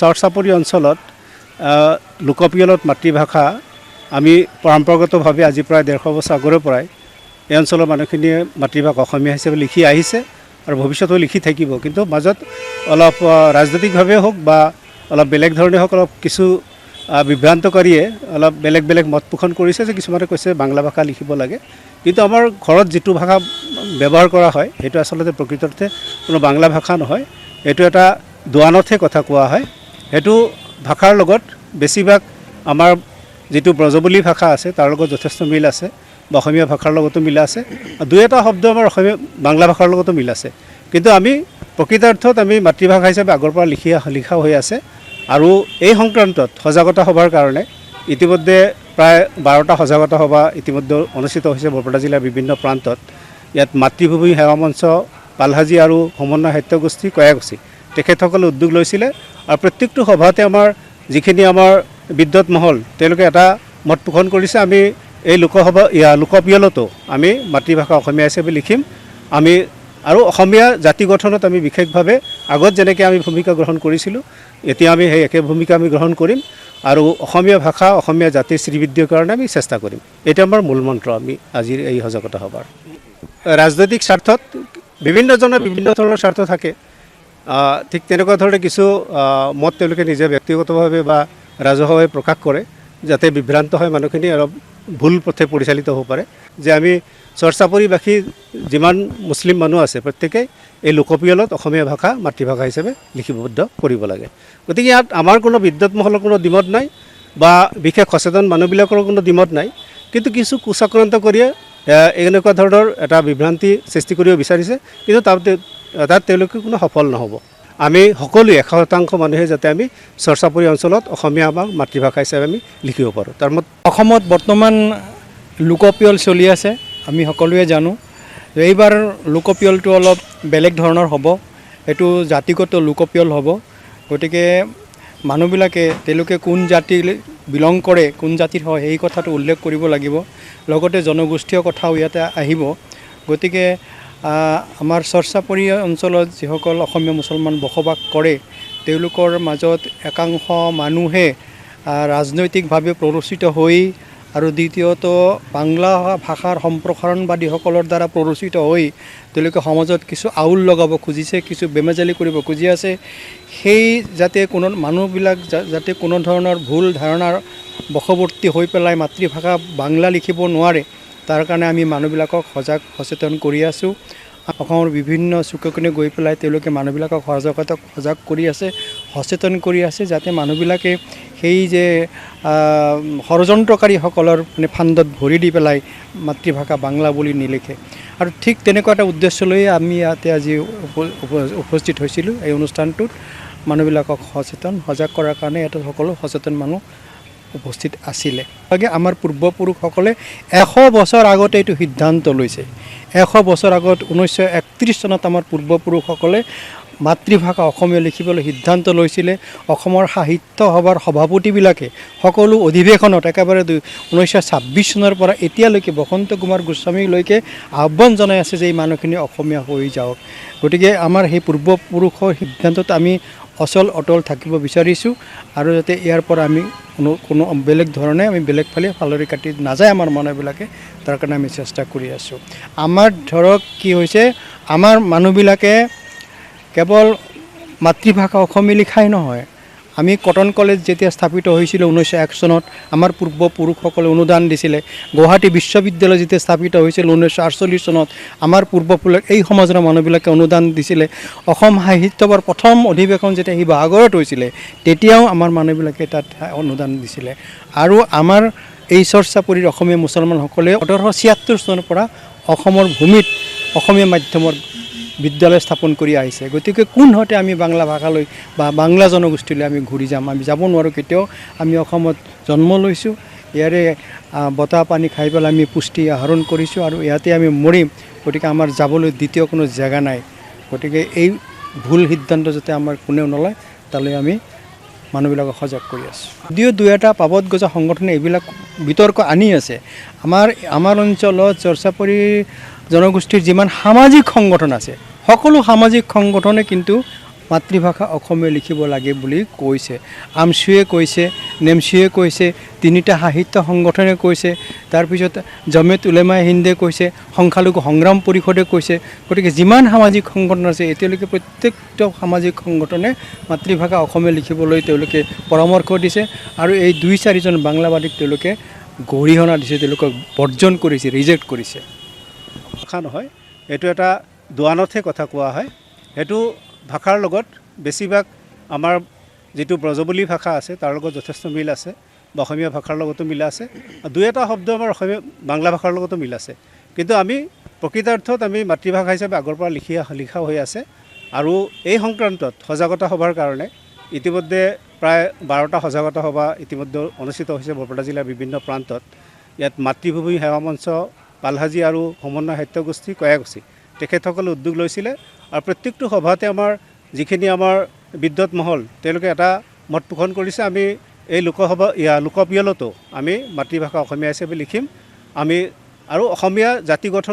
চৰ চাপৰি অঞ্চলত লোকপিয়লত মাতৃভাষা আমি পৰম্পৰাগতভাৱে আজি প্ৰায় 150 বছৰ আগৰে পৰাই এই অঞ্চলৰ মানুহখিনিয়ে মাতৃভাষা অসমীয়া হিচাপে লিখি আহিছে আৰু ভৱিষ্যতেও লিখি থাকিব। কিন্তু মাজত অলপ ৰাজনৈতিকভাৱে হওক বা অলপ বেলেগ ধৰণে হওক অলপ কিছু বিভ্ৰান্তকাৰীয়ে অলপ বেলেগ বেলেগ মত পোষণ কৰিছে যে কিছুমানে কৈছে বাংলা ভাষা লিখিব লাগে, কিন্তু আমাৰ ঘৰত যিটো ভাষা ব্যৱহাৰ কৰা হয় সেইটো আচলতে প্ৰকৃততে কোনো বাংলা ভাষা নহয়, এইটো এটা দোৱানতহে কথা কোৱা হয়। সেইটো ভাষাৰ লগত বেছিভাগ আমাৰ যিটো ব্ৰজবুলি ভাষা আছে তাৰ লগত যথেষ্ট মিল আছে বা অসমীয়া ভাষাৰ লগতো মিল আছে, দুই এটা শব্দ আমাৰ অসমীয়া বাংলা ভাষাৰ লগতো মিল আছে। কিন্তু আমি প্ৰকৃতাৰ্থত আমি মাতৃভাষা হিচাপে আগৰ পৰা লিখা হৈ আছে। আৰু এই সংক্ৰান্তত সজাগতা সভাৰ কাৰণে ইতিমধ্যে প্ৰায় 12টা সজাগতা সভা ইতিমধ্যে অনুষ্ঠিত হৈছে বৰপেটা জিলাৰ বিভিন্ন প্ৰান্তত। ইয়াত মাতৃভূমি সেৱা মঞ্চ, পালহাজী আৰু সমন্বয় সাহিত্য গোষ্ঠী, কয়াগুছি তেখেতসকলে উদ্যোগ লৈছিলে। আৰু প্ৰত্যেকটো সভাতে আমাৰ যিখিনি আমাৰ বিদ্যুৎ মহল তেওঁলোকে এটা মত পোষণ কৰিছে, আমি এই লোকপিয়লতো আমি মাতৃভাষা অসমীয়া হিচাপে লিখিম। আমি আৰু অসমীয়া জাতি গঠনত আমি বিশেষভাৱে আগত যেনেকৈ আমি ভূমিকা গ্ৰহণ কৰিছিলোঁ, এতিয়া আমি সেই একে ভূমিকা আমি গ্ৰহণ কৰিম আৰু অসমীয়া ভাষা অসমীয়া জাতিৰ শ্ৰীবৃদ্ধিৰ কাৰণে আমি চেষ্টা কৰিম। এইটো আমাৰ মূল মন্ত্ৰ আমি আজিৰ এই সজাগতা সভাৰ। ৰাজনৈতিক স্বাৰ্থত বিভিন্নজনৰ বিভিন্ন ধৰণৰ স্বাৰ্থ থাকে, ঠিক তেনেকুৱা ধৰণে কিছু মত তেওঁলোকে নিজে ব্যক্তিগতভাৱে বা ৰাজহুৱাভাৱে প্ৰকাশ কৰে যাতে বিভ্ৰান্ত হয় মানুহখিনি অলপ ভুল পথে পৰিচালিত হ'ব পাৰে। যে আমি চৰ চাপৰিবাসী যিমান মুছলিম মানুহ আছে প্ৰত্যেকেই এই লোকপিয়লত অসমীয়া ভাষা মাতৃভাষা হিচাপে লিপিবদ্ধ কৰিব লাগে। গতিকে ইয়াত আমাৰ কোনো বিদ্যুৎ মহলৰ কোনো দ্বিমত নাই বা বিশেষ সচেতন মানুহবিলাকৰো কোনো দ্বিমত নাই, কিন্তু কিছু কুচক্ৰান্ত কৰিয়ে এনেকুৱা ধৰণৰ এটা বিভ্ৰান্তি সৃষ্টি কৰিব বিচাৰিছে, কিন্তু তাত তেওঁলোকে কোনো সফল নহ'ব। আমি সকলোৱে 100% মানুহে যাতে আমি চৰ চাপৰি অঞ্চলত অসমীয়া আমাৰ মাতৃভাষা হিচাপে আমি লিখিব পাৰোঁ। তাৰ মত অসমত বৰ্তমান লোকপিয়ল চলি আছে, আমি সকলোৱে জানো। এইবাৰ লোকপিয়লটো অলপ বেলেগ ধৰণৰ হ'ব, এইটো জাতিগত লোকপিয়ল হ'ব। গতিকে মানুহবিলাকে তেওঁলোকে কোন জাতি বিলং কৰে, কোন জাতিৰ হয় সেই কথাটো উল্লেখ কৰিব লাগিব। লগতে জনগোষ্ঠীয় কথাও ইয়াতে আহিব। গতিকে আমাৰ চৰ চাপৰি অঞ্চলত যিসকল অসমীয়া মুছলমান বসবাস কৰে তেওঁলোকৰ মাজত একাংশ মানুহে ৰাজনৈতিকভাৱে প্ৰৰোচিত হৈ আৰু দ্বিতীয়ত বাংলা ভাষাৰ সম্প্ৰসাৰণবাদীসকলৰ দ্বাৰা প্ৰৰোচিত হৈ তেওঁলোকে সমাজত কিছু আউল লগাব খুজিছে, কিছু বেমেজালি কৰিব খুজি আছে। সেই যাতে কোনো মানুহবিলাক যাতে কোনো ধৰণৰ ভুল ধাৰণাৰ বশৱৰ্তী হৈ পেলাই মাতৃভাষা বাংলা লিখিব নোৱাৰে, তাৰ কাৰণে আমি মানুহবিলাকক সচেতন কৰি আছোঁ। অসমৰ বিভিন্ন চুকে-কোণে গৈ পেলাই তেওঁলোকে মানুহবিলাকক সজাগ কৰি আছে, সচেতন কৰি আছে, যাতে মানুহবিলাকে সেই যে ষড়যন্ত্ৰকাৰীসকলৰ ফান্দত ভৰি দি পেলাই মাতৃভাষা বাংলা বুলি নিলিখে। আৰু ঠিক তেনেকুৱা এটা উদ্দেশ্য লৈ আমি ইয়াতে আজি উপস্থিত হৈছিলোঁ এই অনুষ্ঠানটোত। মানুহবিলাকক সজাগ কৰাৰ কাৰণে ইয়াতে সকলো সচেতন মানুহ উপস্থিত আছিলে। আমাৰ পূৰ্বপুৰুষসকলে 100 বছৰ আগতে এইটো সিদ্ধান্ত লৈছে। 100 বছৰ আগত 1931 চনত আমাৰ পূৰ্বপুৰুষসকলে মাতৃভাষা অসমীয়া লিখিবলৈ সিদ্ধান্ত লৈছিলে। অসমৰ সাহিত্য সভাৰ সভাপতিবিলাকে সকলো অধিৱেশনত একেবাৰে 1926 চনৰ পৰা এতিয়ালৈকে বসন্ত কুমাৰ গোস্বামীলৈকে আহ্বান জনাই আছে যে এই মানুহখিনি অসমীয়া হৈ যাওক। গতিকে আমাৰ সেই পূৰ্বপুৰুষৰ সিদ্ধান্তত আমি অটল থাকিব বিচাৰিছোঁ আৰু যাতে ইয়াৰ পৰা আমি কোনো বেলেগ ধৰণে আমি বেলেগ ফালৰি কাটি নাযায় আমাৰ মানুহবিলাকে, তাৰ কাৰণে আমি চেষ্টা কৰি আছোঁ। আমাৰ ধৰক কি হৈছে, আমাৰ মানুহবিলাকে কেৱল মাতৃভাষা অসমীয়া লিখাই নহয়, আমি কটন কলেজ যেতিয়া স্থাপিত হৈছিল 1901 চনত আমাৰ পূৰ্বপুৰুষসকলে অনুদান দিছিলে। গুৱাহাটী বিশ্ববিদ্যালয় যেতিয়া স্থাপিত হৈছিল 1948 চনত আমাৰ পূৰ্বপুৰুষ এই সমাজৰ মানুহবিলাকে অনুদান দিছিলে। অসম সাহিত্য সভাৰ প্ৰথম অধিৱেশন যেতিয়া শিৱসাগৰত হৈছিলে তেতিয়াও আমাৰ মানুহবিলাকে তাত অনুদান দিছিলে। আৰু আমাৰ এই চৰ চাপৰিৰ অসমীয়া মুছলমানসকলে 1876 চনৰ পৰা অসমৰ ভূমিত অসমীয়া মাধ্যমৰ বিদ্যালয় স্থাপন কৰি আহিছে। গতিকে কোনহতে আমি বাংলা ভাষালৈ বা বাংলা জনগোষ্ঠীলৈ আমি ঘূৰি যাম? আমি যাব নোৱাৰোঁ কেতিয়াও। আমি অসমত জন্ম লৈছোঁ, ইয়াৰে বতাহ পানী খাই পেলাই আমি পুষ্টি আহৰণ কৰিছোঁ আৰু ইয়াতে আমি মৰিম। গতিকে আমাৰ যাবলৈ দ্বিতীয় কোনো জেগা নাই। গতিকে এই ভুল সিদ্ধান্ত যাতে আমাৰ কোনেও নলয় তালৈ আমি মানুহবিলাকক সজাগ কৰি আছোঁ। যদিও দুই এটা পাবত গজা সংগঠনে এইবিলাক বিতৰ্ক আনি আছে, আমাৰ অঞ্চলত চৰ চাপৰি জনগোষ্ঠীৰ যিমান সামাজিক সংগঠন আছে সকলো সামাজিক সংগঠনে কিন্তু মাতৃভাষা অসমীয়া লিখিব লাগে বুলি কৈছে। আমছুৱে কৈছে, নেমছুৱে কৈছে, তিনিটা সাহিত্য সংগঠনে কৈছে, তাৰপিছত জমিয়ত উলেমায়ে হিন্দে কৈছে, সংখ্যালঘু সংগ্ৰাম পৰিষদে কৈছে। গতিকে যিমান সামাজিক সংগঠন আছে এতিয়ালৈকে প্ৰত্যেকটো সামাজিক সংগঠনে মাতৃভাষা অসমীয়া লিখিবলৈ তেওঁলোকে পৰামৰ্শ দিছে আৰু এই 2-4জন বাংলাবাদীক তেওঁলোকে গৰিহণা দিছে, তেওঁলোকক বৰ্জন কৰিছে, ৰিজেক্ট কৰিছে। ভাষা নহয়, এইটো এটা দোৱানতহে কথা কোৱা হয়। সেইটো ভাষাৰ লগত বেছিভাগ আমাৰ যিটো ব্ৰজবুলি ভাষা আছে তাৰ লগত যথেষ্ট মিল আছে, বা অসমীয়া ভাষাৰ লগতো মিল আছে। 2-এটা শব্দ আমাৰ অসমীয়া বাংলা ভাষাৰ লগতো মিল আছে। কিন্তু আমি প্ৰকৃতাৰ্থত আমি মাতৃভাষা হিচাপে আগৰ পৰা লিখা হৈ আছে। আৰু এই সংক্ৰান্তত সজাগতা সভাৰ কাৰণে ইতিমধ্যে প্ৰায় 12টা সজাগতা সভা ইতিমধ্যে অনুষ্ঠিত হৈছে বৰপেটা জিলাৰ বিভিন্ন প্ৰান্তত। ইয়াত মাতৃভূমি সেৱা মঞ্চ, পালহাজী আৰু সমন্বয় সাহিত্য গোষ্ঠী, কয়াগোষ্ঠী তেখেতসকলে উদ্যোগ লৈছিলে। আৰু প্ৰত্যেকটো সভাতে আমাৰ যিখিনি আমাৰ বিদ্যুৎ মহল তেওঁলোকে এটা মত পোষণ কৰিছে, আমি এই লোকপিয়লতো আমি মাতৃভাষা অসমীয়া হিচাপে লিখিম। আমি আৰু অসমীয়া জাতি গঠন